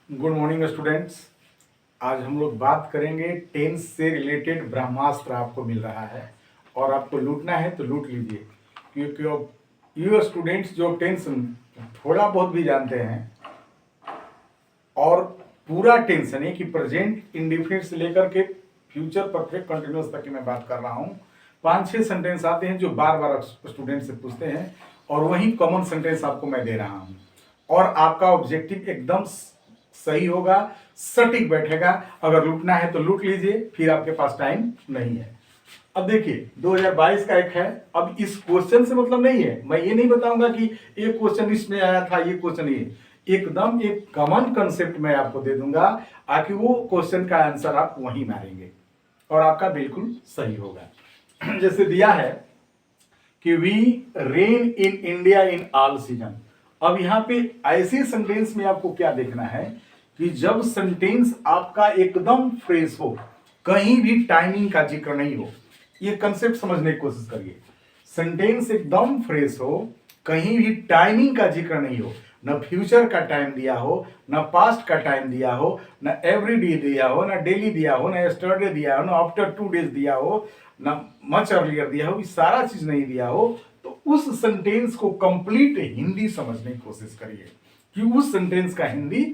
Good morning students. आज हम लोग बात करेंगे टेंस से रिलेटेड ब्रह्मास्त्र आपको मिल रहा है और आपको लूटना है तो लूट लीजिए, क्योंकि यू स्टूडेंट्स जो टेंस थोड़ा बहुत भी जानते हैं और पूरा टेंस यानी कि प्रेजेंट इंडिफिनिट से लेकर के फ्यूचर परफेक्ट कंटिन्यूअस तक की मैं बात कर रहा हूँ। 5-6 सेंटेंस आते हैं जो बार बार स्टूडेंट से पूछते हैं और वही कॉमन सेंटेंस आपको मैं दे रहा हूँ और आपका ऑब्जेक्टिव एकदम सही होगा, सटीक बैठेगा। अगर लूटना है तो लूट लीजिए, फिर आपके पास टाइम नहीं है। अब देखिए 2022 का एक है। अब इस क्वेश्चन से मतलब नहीं है, मैं ये नहीं बताऊंगा कि ये क्वेश्चन इसमें आया था, ये क्वेश्चन ये एकदम एक कॉमन कंसेप्ट मैं आपको दे दूंगा, आकि वो क्वेश्चन का आंसर आप वहीं मारेंगे और आपका बिल्कुल सही होगा। जैसे दिया है कि we rain in India in all season. अब यहां पे ऐसे सेंटेंस में आपको क्या देखना है कि जब सेंटेंस आपका एकदम फ्रेश हो, कहीं भी टाइमिंग का जिक्र नहीं हो। ये कंसेप्ट समझने की कोशिश करिए। सेंटेंस एकदम फ्रेश हो, कहीं भी टाइमिंग का जिक्र नहीं हो, न फ्यूचर का टाइम दिया हो, न पास्ट का टाइम दिया हो, न एवरीडे दिया हो, न डेली दिया हो, न यस्टरडे दिया हो, न आफ्टर 2 डेज दिया हो, न मच अर्लियर दिया हो, ये सारा चीज नहीं दिया हो, तो उस सेंटेंस को कंप्लीट हिंदी समझने की कोशिश करिए कि उस सेंटेंस का हिंदी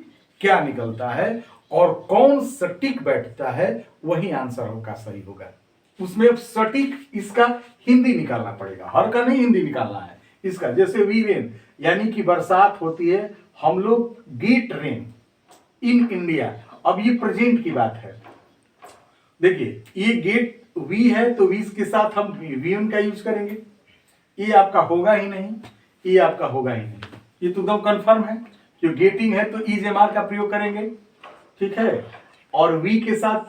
क्या निकलता है और कौन सटीक बैठता है, वही आंसर होगा, सही होगा। उसमें अब सटीक इसका हिंदी निकालना पड़ेगा, हर का नहीं हिंदी निकालना है इसका। जैसे वी रेन यानी कि बरसात होती है, हम लोग गेट रेन इन इंडिया। अब ये प्रेजेंट की बात है। देखिए ये गेट वी है तो वी के साथ हम वीएन का यूज करेंगे, ये आपका होगा ही नहीं, ये आपका होगा ही नहीं, ये तो एकदम कंफर्म है। जो गेटिंग है तो इज एम आर का प्रयोग करेंगे, ठीक है। और वी के साथ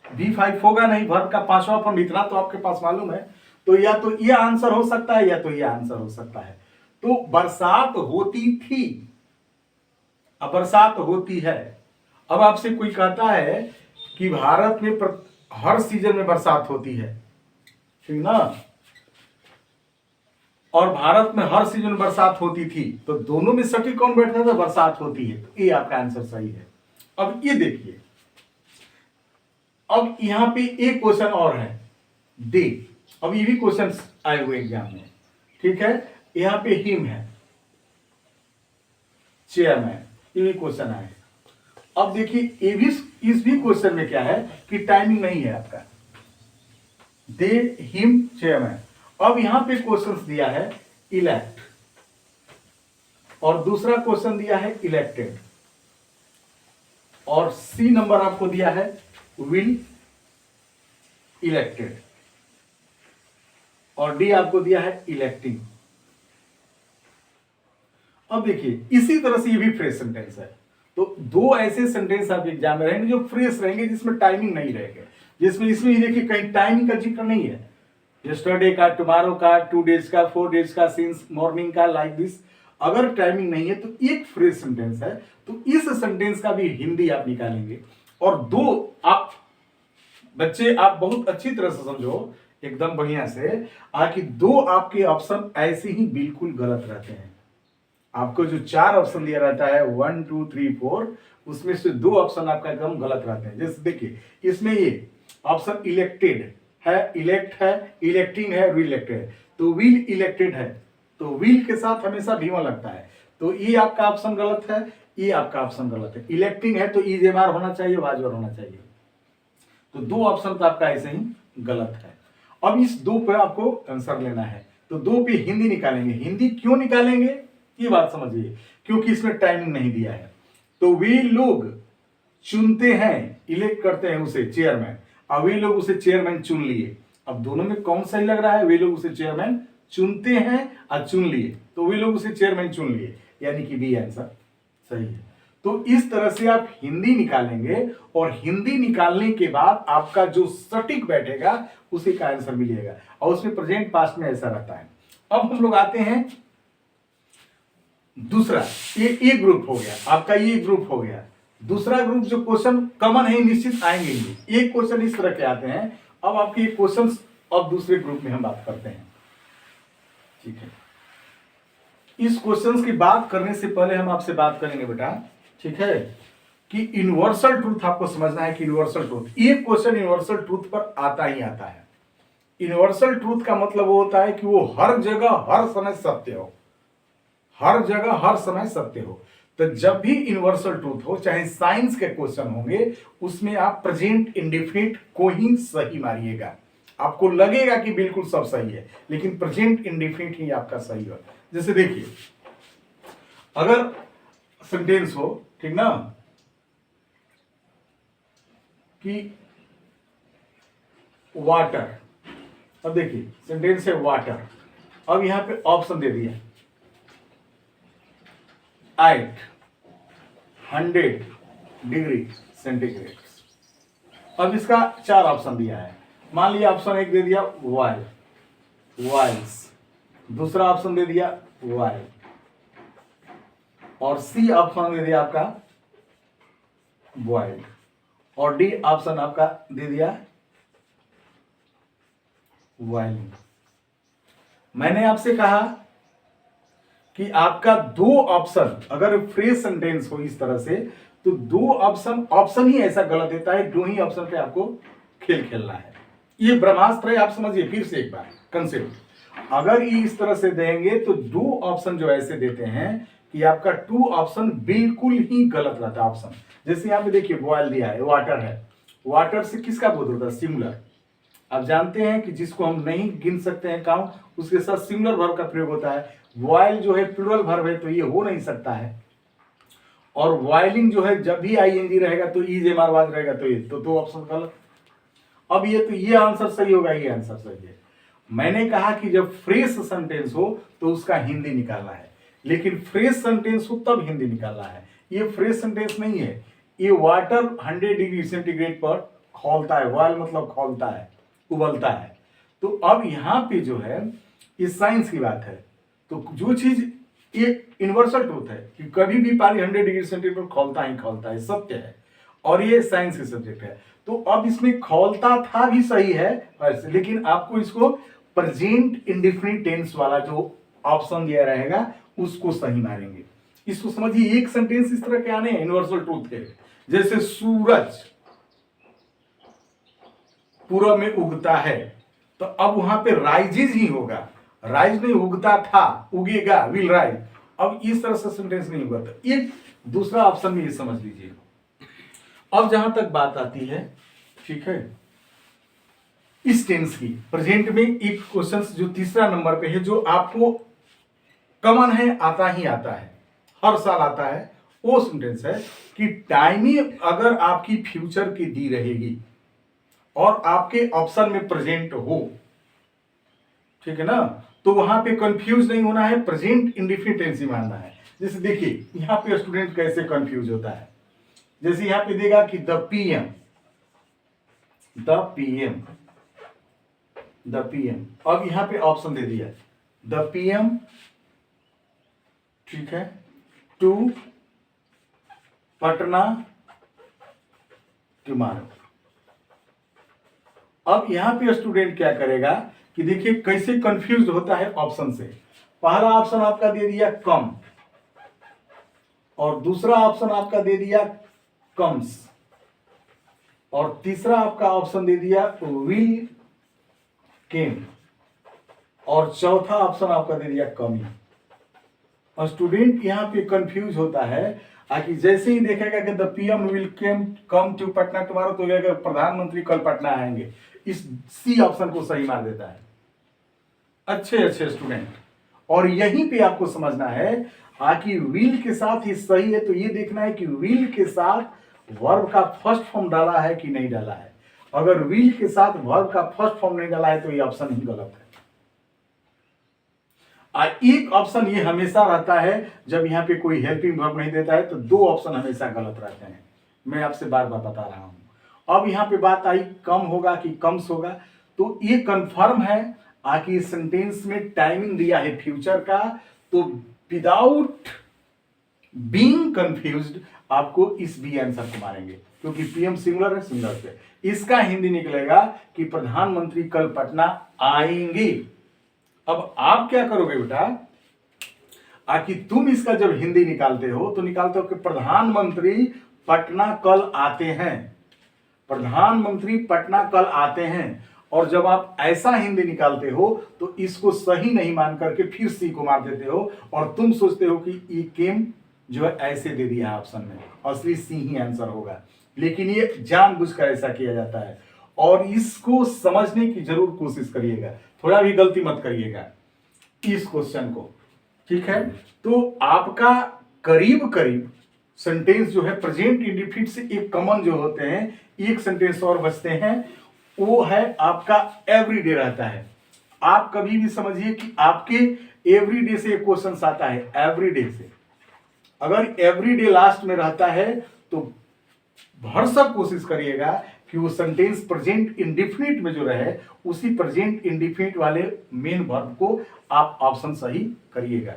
V5 होगा नहीं, वर्ब का 5वां फॉर्म, इतना तो आपके पास मालूम है। तो या तो ये आंसर हो सकता है या तो ये आंसर हो सकता है। तो बरसात होती थी, अब बरसात होती है। अब आपसे कोई कहता है कि भारत में हर सीजन में बरसात होती है, ठीक ना, और भारत में हर सीजन बरसात होती थी, तो दोनों में सटीक कौन बैठता था? बरसात होती है, तो ये आपका आंसर सही है। अब ये देखिए, अब यहां पे एक क्वेश्चन और है दे। अब ये भी क्वेश्चन आए हुए एग्जाम में, ठीक है। यहां पे हिम है, चेयरमैन, ये भी क्वेश्चन आए। अब देखिए ये भी, इस भी क्वेश्चन में क्या है कि टाइमिंग नहीं है आपका, दे हिम चेयरमैन। अब यहां पे क्वेश्चन दिया है इलेक्ट और दूसरा क्वेश्चन दिया है इलेक्टेड और सी नंबर आपको दिया है विल इलेक्टेड और डी आपको दिया है इलेक्टिंग। अब देखिए इसी तरह से ये भी फ्रेश सेंटेंस है। तो दो ऐसे सेंटेंस आपके एग्जाम में रहेंगे जो फ्रेश रहेंगे, जिसमें टाइमिंग नहीं रहेगा, जिसमें इसमें देखिए कहीं टाइमिंग का जिक्र नहीं है। यस्टरडे का, टुमारो का, 2 डेज का, 4 डेज का, सिंस मॉर्निंग का, लाइक दिस। अगर टाइमिंग नहीं है तो एक फ्रेश सेंटेंस है, तो इस सेंटेंस का भी हिंदी आप निकालेंगे। और दो आप बच्चे आप बहुत अच्छी तरह से समझो, एकदम बढ़िया से, आकि दो आपके ऑप्शन ऐसे ही बिल्कुल गलत रहते हैं। आपको जो 4 ऑप्शन दिया रहता है 1 2 3 4, उसमें से 2 ऑप्शन आपका एकदम गलत रहते हैं। जैसे देखिए इसमें ये ऑप्शन इलेक्टेड है, इलेक्ट है, इलेक्टिंग है, रिलेक्टेड है, तो विल इलेक्टेड है, तो विल के साथ हमेशा भी लगता है, तो ये आपका ऑप्शन गलत है, ये आपका ऑप्शन गलत है। इलेक्टिंग है तो इज एम आर होना चाहिए, वाजवर होना चाहिए, तो 2 ऑप्शन तो आपका ऐसे ही गलत है। अब इस 2 पे आपको आंसर लेना है, तो 2 पे हिंदी निकालेंगे। हिंदी क्यों निकालेंगे ये बात समझिए, क्योंकि इसमें टाइमिंग नहीं दिया है। तो वे लोग चुनते हैं, इलेक्ट करते हैं उसे चेयरमैन, अब वे लोग उसे चेयरमैन चुन लिए। अब दोनों में कौन सही लग रहा है? वे लोग उसे चेयरमैन चुनते हैं और चुन लिए, तो वे लोग उसे चेयरमैन चुन लिए, यानी कि बी आंसर सही है। तो इस तरह से आप हिंदी निकालेंगे और हिंदी निकालने के बाद आपका जो सटीक बैठेगा उसी का आंसर मिलेगा, और उसमें प्रेजेंट पास्ट में ऐसा रहता है। अब हम लोग आते हैं दूसरा, ये ग्रुप हो गया आपका, ये ग्रुप हो गया। दूसरा ग्रुप जो क्वेश्चन कॉमन है, निश्चित आएंगे ही, एक क्वेश्चन इस तरह के आते हैं। अब आपके क्वेश्चन अब दूसरे ग्रुप में हम बात करते हैं, ठीक है। इस क्वेश्चन की बात करने से पहले हम आपसे बात करेंगे बेटा, ठीक है, कि यूनिवर्सल ट्रूथ आपको समझना है कि यूनिवर्सल ट्रूथ, ये क्वेश्चन यूनिवर्सल ट्रूथ पर आता ही आता है। यूनिवर्सल ट्रूथ का मतलब वो होता है कि वो हर जगह हर समय सत्य हो, हर जगह हर समय सत्य हो। तो जब भी यूनिवर्सल ट्रूथ हो, चाहे साइंस के क्वेश्चन होंगे, उसमें आप प्रेजेंट इंडेफिनिट को ही सही मारिएगा। आपको लगेगा कि बिल्कुल सब सही है, लेकिन प्रेजेंट इंडेफिनिट ही आपका सही हो। जैसे देखिए, अगर सेंटेंस हो, ठीक ना, कि वाटर, अब देखिए सेंटेंस है वाटर, अब यहां पे ऑप्शन दे दिया 800 डिग्री सेंटीग्रेड। अब इसका 4 ऑप्शन दिया है। मान लिया ऑप्शन 1 दे दिया वाइल्स, दूसरा ऑप्शन दे दिया वाइल, और सी ऑप्शन दे दिया आपका बॉइल्ड, और डी ऑप्शन आपका दे दिया वाइलिंग। मैंने आपसे कहा कि आपका 2 ऑप्शन अगर फ्रेज सेंटेंस हो इस तरह से, तो 2 ऑप्शन ही ऐसा गलत देता है, 2 ही ऑप्शन पे आपको खेल खेलना है। ये ब्रह्मास्त्र है, आप समझिए फिर से एक बार कंसेप्ट। अगर ये इस तरह से देंगे तो 2 ऑप्शन जो ऐसे देते हैं कि आपका 2 ऑप्शन बिल्कुल ही गलत रहता है ऑप्शन। जैसे यहां पे देखिए बॉयल दिया है, वाटर है, वाटर से किसका बोध होता है? सिंगुलर। आप जानते हैं कि जिसको हम नहीं गिन सकते हैं काउंट, उसके साथ सिंगुलर वर्ब का प्रयोग होता है। वॉयल जो है प्लूरल वर्ब है, तो ये हो नहीं सकता है। और वॉयलिंग जो है जब भी आईएनजी रहेगा तो ईज एमआर रहेगा, तो ये तो 2 ऑप्शन गलत। अब ये तो ये आंसर सही होगा, ये आंसर सही है। मैंने कहा कि जब फ्रेश सेंटेंस हो तो उसका हिंदी निकालना है, लेकिन फ्रेश सेंटेंस हो तब हिंदी निकालना है। ये फ्रेश सेंटेंस नहीं है, ये वाटर 100 डिग्री सेंटीग्रेड पर खौलता है, बॉयल मतलब खौलता है, उबलता है। तो अब यहां पे जो है ये साइंस की बात है, तो जो चीज ये यूनिवर्सल ट्रूथ है कि कभी भी पानी 100 डिग्री सेंटीग्रेड पर खौलता ही खौलता है, सत्य है, और ये साइंस के सब्जेक्ट है। तो अब इसमें खौलता था भी सही है, लेकिन आपको इसको प्रेजेंट इंडेफिनिट टेंस वाला जो ऑप्शन दिया रहेगा उसको सही मारेंगे। इसको समझिए, एक सेंटेंस इस तरह के आने हैं यूनिवर्सल ट्रूथ के। जैसे सूरज पूरब में उगता है, तो अब वहां पे राइजिज ही होगा, राइज नहीं उगता था, उगेगा, विल राइज। अब इस तरह से सेंटेंस नहीं होगा। तो एक दूसरा ऑप्शन में ये समझ लीजिए। अब जहां तक बात आती है, ठीक है, इस टेंस की प्रेजेंट में एक क्वेश्चन जो तीसरा नंबर पे है, जो आपको कॉमन है, आता ही आता है, हर साल आता है, वो सेंटेंस है कि टाइमिंग अगर आपकी फ्यूचर की दी रहेगी और आपके ऑप्शन में प्रेजेंट हो, ठीक है ना, तो वहां पे कंफ्यूज नहीं होना है, प्रेजेंट इंडेफिनिट टेंस ही मानना है। जैसे देखिए यहां पे स्टूडेंट कैसे कंफ्यूज होता है। जैसे यहां पे देगा कि द पीएम, अब यहां पे ऑप्शन दे दिया द पीएम, ठीक है, टू पटना टुमारो। अब यहां पे स्टूडेंट क्या करेगा कि देखिए कैसे कंफ्यूज होता है ऑप्शन से। पहला ऑप्शन आपका दे दिया कम, और दूसरा ऑप्शन आपका दे दिया कम्स, और तीसरा आपका ऑप्शन दे दिया विल केम, और चौथा ऑप्शन आपका दे दिया कमिंग। और स्टूडेंट यहां पे कंफ्यूज होता है कि जैसे ही देखेगा कि the PM will come to Patna tomorrow, तो कहेगा प्रधानमंत्री कल पटना आएंगे, इस सी ऑप्शन को सही मार देता है। अच्छे स्टूडेंट, और यहीं पे आपको समझना है कि विल के साथ ही सही है, तो ये देखना है कि विल के साथ वर्ब का फर्स्ट फॉर्म डाला है कि नहीं डाला है। अगर विल के साथ वर्ब का फर्स्ट फॉर्म नहीं डाला है तो ये ऑप्शन ही गलत है। एक ऑप्शन ये हमेशा रहता है जब यहां पे कोई हेल्पिंग वर्ब नहीं देता है, तो 2 ऑप्शन हमेशा गलत रहते हैं। मैं आपसे बार बार बता रहा हूं। अब यहां पे बात आई कम होगा कि कम्स होगा, तो ये कंफर्म है कि सेंटेंस में टाइमिंग दिया है फ्यूचर का, तो विदाउट बीइंग कंफ्यूज्ड आपको इस बी आंसर को मारेंगे, क्योंकि पीएम सिंगुलर है, सिंगुलर से इसका हिंदी निकलेगा कि प्रधानमंत्री कल पटना आएंगे। अब आप क्या करोगे बेटा, कि तुम इसका जब हिंदी निकालते हो तो निकालते हो कि प्रधानमंत्री पटना कल आते हैं, प्रधानमंत्री पटना कल आते हैं। और जब आप ऐसा हिंदी निकालते हो तो इसको सही नहीं मान करके फिर सी को मार देते हो और तुम सोचते हो कि ई केम जो है ऐसे दे दिया ऑप्शन में, असली सी ही आंसर होगा। लेकिन ये जानबूझकर ऐसा किया जाता है और इसको समझने की जरूर कोशिश करिएगा, थोड़ा भी गलती मत करिएगा इस क्वेश्चन को, ठीक है। तो आपका करीब करीब सेंटेंस जो है प्रेजेंट इंडिफिनिट से एक कॉमन जो होते हैं, एक सेंटेंस और बचते हैं, वो है आपका एवरीडे रहता है। आप कभी भी समझिए कि आपके एवरीडे से एक क्वेश्चन आता है, एवरीडे से अगर एवरीडे लास्ट में रहता है तो भरसक कोशिश करिएगा कि वो सेंटेंस प्रेजेंट इंडिफिनिट में जो रहे उसी प्रेजेंट इंडिफिनिट वाले मेन वर्ब को आप ऑप्शन सही करिएगा।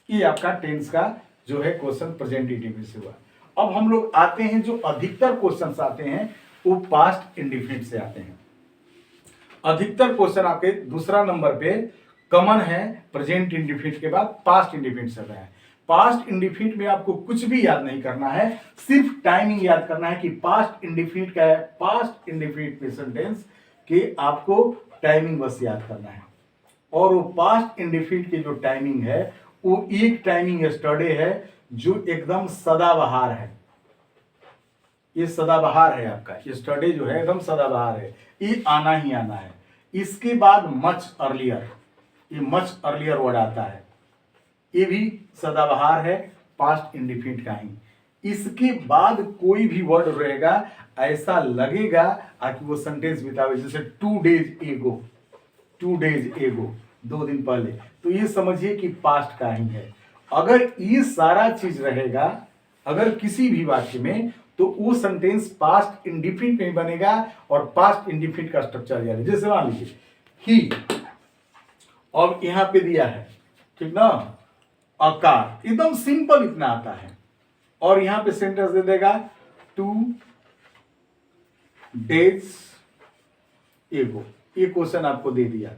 ये आपका टेंस का जो है क्वेश्चन प्रेजेंट इंडिफिनिट से हुआ। अब हम लोग आते हैं, जो अधिकतर क्वेश्चंस आते हैं वो पास्ट इंडिफिनिट से आते हैं। अधिकतर क्वेश्चन आपके दूसरा नंबर पे कॉमन है, प्रेजेंट इंडिफिनिट के बाद पास्ट इंडिफिनिट से है। पास्ट इंडिफिनिट में आपको कुछ भी याद नहीं करना है, सिर्फ टाइमिंग याद करना है कि पास्ट इंडिफिनिट का है, पास्ट इंडिफिनिट में सेंटेंस के आपको टाइमिंग बस याद करना है। और वो पास्ट इंडिफिनिट की जो टाइमिंग है वो एक टाइमिंग यस्टरडे है जो एकदम सदाबहार है। ये सदाबहार है, आपका यस्टरडे जो है एकदम सदाबहार है, ये आना ही आना है। इसके बाद मच अर्लियर, ये मच अर्लियर वर्ड आता है, ये भी सदाबहार है, पास्ट इंडिफिनिट का ही। इसके बाद कोई भी वर्ड रहेगा ऐसा लगेगा कि वो सेंटेंस बितावे, जैसे 2 डेज एगो, 2 डेज एगो, 2 दिन पहले, तो ये समझिए कि पास्ट का ही है। अगर ये सारा चीज रहेगा अगर किसी भी वाक्य में, तो वो सेंटेंस पास्ट इंडिफिनिट नहीं बनेगा और पास्ट इंडिफिनिट का स्ट्रक्चर याद है। जैसे मान लीजिए ही, अब यहां पे दिया है, ठीक ना, आकार एकदम सिंपल इतना आता है, और यहां पे सेंटेंस दे देगा 2 डेज एगो, ये क्वेश्चन आपको दे दिया।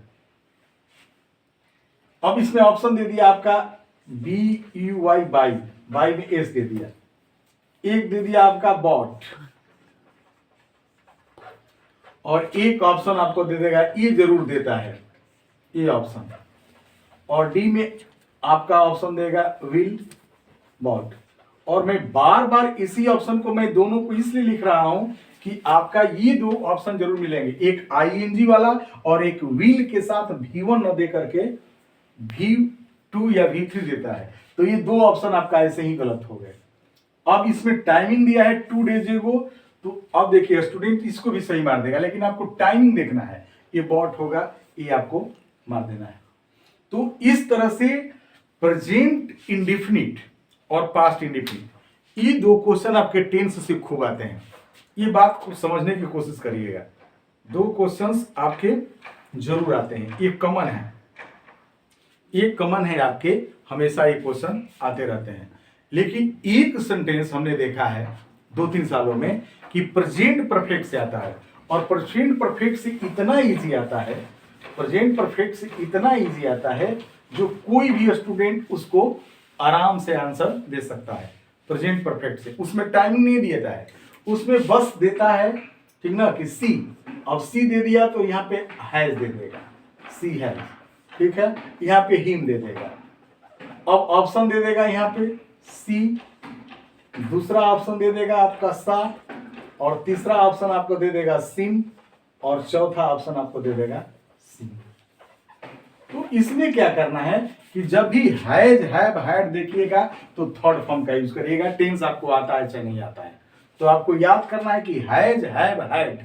अब इसमें ऑप्शन दे दिया आपका BUY, बाई में एस दे दिया, एक दे दिया आपका बॉट, और एक ऑप्शन आपको दे देगा, ये जरूर देता है ये ऑप्शन, और डी में आपका ऑप्शन देगा विल बॉट। और मैं बार बार इसी ऑप्शन को, मैं दोनों को इसलिए लिख रहा हूं कि आपका ये 2 ऑप्शन जरूर मिलेंगे, एक ING वाला और एक विल के साथ V1 न दे करके V2 या V3 देता है, तो ये 2 ऑप्शन आपका ऐसे ही गलत हो गए। अब इसमें टाइमिंग दिया है 2 डेज एगो, तो अब देखिए स्टूडेंट इसको भी सही मार देगा, लेकिन आपको टाइमिंग देखना है, ये बॉट होगा, ये आपको मार देना है। तो इस तरह से प्रेजेंट इंडिफिनिट और पास्ट इंडिफिनिट, ये 2 क्वेश्चन आपके टेंस से खूब आते हैं, ये बात को समझने की कोशिश करिएगा। 2 क्वेश्चंस आपके जरूर आते हैं, ये कॉमन है, ये कॉमन है आपके, हमेशा ये क्वेश्चन आते रहते हैं। लेकिन एक सेंटेंस हमने देखा है 2-3 सालों में कि प्रेजेंट परफेक्ट से आता है, और प्रेजेंट परफेक्ट से इतना इजी आता है, प्रेजेंट परफेक्ट से इतना इजी आता है जो कोई भी स्टूडेंट उसको आराम से आंसर दे सकता है। प्रेजेंट परफेक्ट से उसमें टाइमिंग नहीं देता है, उसमें बस देता है, ठीक ना, कि सी, अब सी दे दिया तो यहाँ पे हैज दे देगा, सी हैज, ठीक है, यहाँ पे हिम दे देगा। अब ऑप्शन दे देगा यहाँ पे सी, दूसरा ऑप्शन दे देगा आपका सा, और तीसरा ऑप्शन आपको दे देगा सिम, और चौथा ऑप्शन आपको दे देगा सी। तो इसमें क्या करना है कि जब भी हैज, हैव, हैड देखिएगा तो थर्ड फॉर्म का यूज करिएगा। टेंस आपको आता है चाहे नहीं आता है, तो आपको याद करना है कि हैज, हैव, हैड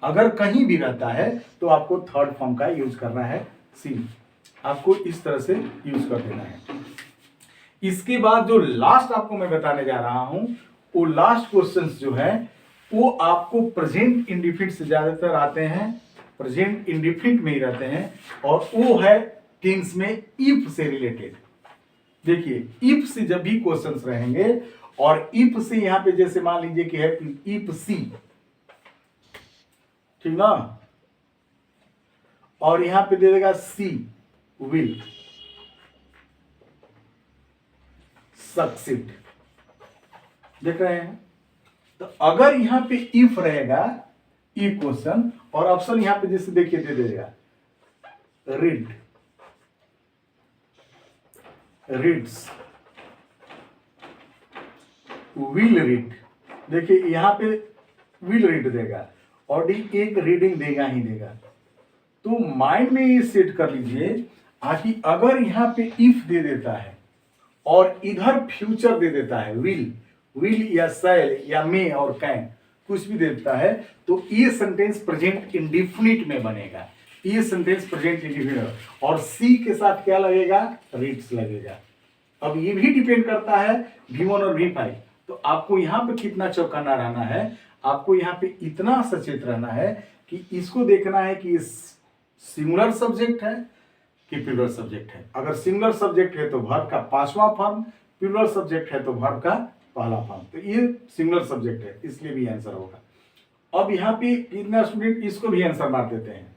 अगर कहीं भी रहता है तो आपको थर्ड फॉर्म का यूज करना है, सी, आपको इस तरह से यूज कर देना है। इसके बाद जो लास्ट आपको मैं बताने जा रहा हूं, वो लास्ट क्वेश्चंस जो है वो आपको प्रेजेंट इंडिफिनिट से ज्यादातर आते हैं, प्रेजेंट इंडिफिनिट में ही रहते हैं, और वो है टेंस में इफ से रिलेटेड। देखिए इफ से जब भी क्वेश्चंस रहेंगे, और इफ से यहां पे जैसे मान लीजिए कि है इफ सी, ठीक ना, और यहां पे दे देगा सी विल सक्सीड, देख रहे हैं, तो अगर यहाँ पे इफ रहेगा ई क्वेश्चन और ऑप्शन यहाँ पे जैसे देखिए दे देगा रीड, रीड्स, विल रीड, देखिए यहाँ पे विल रीड देगा और डी एक रीडिंग देगा ही देगा। तो माइंड में ये सेट कर लीजिए कि अगर यहाँ पे इफ दे देता है और इधर फ्यूचर दे देता है विल या शैल या मे और कैन कुछ भी देता है तो ये सेंटेंस प्रेजेंट इंडेफिनिट में बनेगा। ये सेंटेंस प्रेजेंट इंडेफिनिट और सी के साथ क्या लगेगा, रीड्स लगेगा। अब ये भी डिपेंड करता है V1 और V5। तो आपको यहाँ पे कितना चौकन्ना रहना है, आपको यहाँ पे इतना सचेत रहना है कि इसको देखना है कि सिंगुलर सब्जेक्ट है कि प्लूरल सब्जेक्ट है। अगर सिंगुलर सब्जेक्ट है तो वर्ब का पांचवा फॉर्म, प्लूरल सब्जेक्ट है तो वर्ब का पहला फॉर्म। तो ये सिंगुलर सब्जेक्ट है, इसलिए भी आंसर होगा। अब यहाँ पे कितना स्टूडेंट इसको भी आंसर मार देते हैं,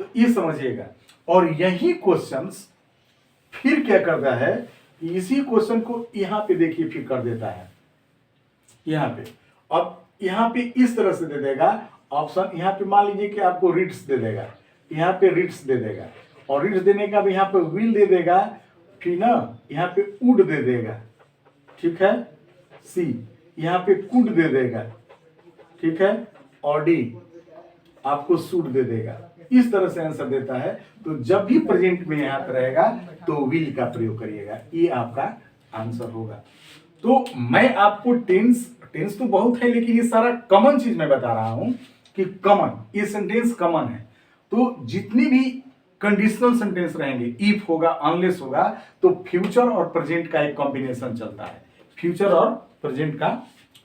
तो ये समझिएगा। और यही क्वेश्चंस फिर क्या करता है, इसी क्वेश्चन को यहाँ पे देखिए फिर कर देता है यहाँ पे। अब यहाँ पे इस तरह से दे देगा ऑप्शन, यहाँ पे मान लीजिए कि आपको रीड्स दे देगा, यहाँ पे रीड्स दे देगा और रीड्स देने का भी यहाँ पे विल दे देगा, फिर ना यहाँ पे वुड दे देगा, ठीक है, सी यहाँ पे कुड दे देगा, ठीक है, और डी आपको शुड दे देगा। इस तरह से आंसर देता है। तो जब भी प्रेजेंट में यहाँ पे रहेगा तो विल का प्रयोग करिएगा, ये आपका आंसर होगा। तो मैं आपको टेंस तो बहुत है लेकिन ये सारा कॉमन चीज मैं बता रहा हूं कि कॉमन, ये सेंटेंस कॉमन है। तो जितनी भी कंडीशनल सेंटेंस रहेंगे, इफ होगा, अनलेस होगा, तो फ्यूचर और प्रेजेंट का एक कॉम्बिनेशन चलता है, फ्यूचर और प्रेजेंट का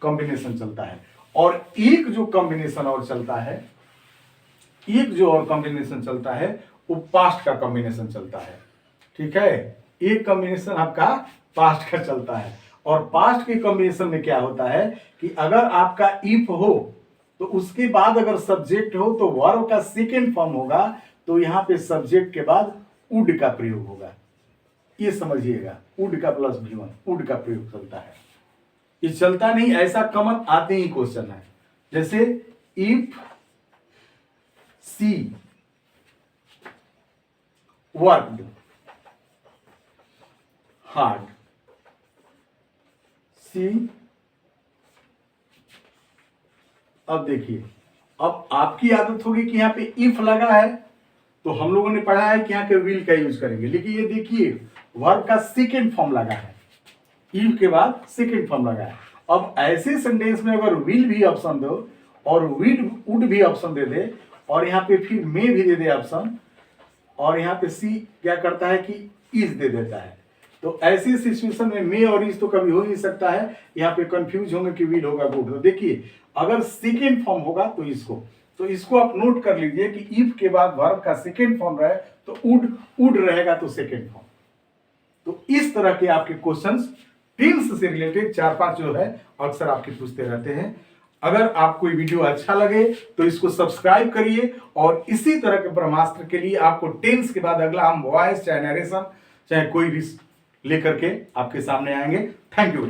कॉम्बिनेशन चलता है। और एक जो कॉम्बिनेशन और चलता है, एक जो और कॉम्बिनेशन चलता है वो पास्ट का कॉम्बिनेशन चलता है, ठीक है। एक कॉम्बिनेशन आपका पास्ट का चलता है और पास्ट के कॉम्बिनेशन में क्या होता है कि अगर आपका इफ हो तो उसके बाद अगर सब्जेक्ट हो तो वर्ब का सेकेंड फॉर्म होगा, तो यहाँ पे सब्जेक्ट के बाद वुड का प्रयोग होगा। ये समझिएगा, वुड का प्लस V1 वुड का प्रयोग चलता है। ये चलता नहीं, ऐसा कॉमन आते ही क्वेश्चन है। जैसे इफ सी वर्कड हार्ड, सी, अब देखिए, अब आपकी आदत होगी कि यहाँ पे इफ लगा है तो हम लोगों ने पढ़ा है कि यहाँ के विल का यूज करेंगे, लेकिन ये देखिए वर्ब का सेकेंड फॉर्म लगा है, इफ के बाद सेकेंड फॉर्म लगा है। अब ऐसे सेंटेंस में अगर विल भी ऑप्शन दो और वुड भी ऑप्शन दे दे और यहाँ पे फिर मे भी दे दे ऑप्शन और यहाँ पे सी क्या करता है कि इज दे देता है, तो ऐसी सिचुएशन में मे और इज तो कभी हो नहीं सकता है। यहाँ पे कंफ्यूज होंगे कि विल होगा गुड। तो देखिए अगर सेकेंड फॉर्म होगा तो इसको आप नोट कर लीजिए कि इफ के बाद वर्ब का सेकेंड फॉर्म रहे तो वुड रहेगा तो सेकेंड फॉर्म। तो इस तरह के आपके क्वेश्चंस टेंस से रिलेटेड 4-5 जो है अक्सर आपके पूछते रहते हैं। अगर आपको ये वीडियो अच्छा लगे तो इसको सब्सक्राइब करिए और इसी तरह के ब्रह्मास्त्र के लिए आपको टेंस के बाद अगला हम वॉइस चाहे नरेशन चाहे कोई भी लेकर के आपके सामने आएंगे। Thank you.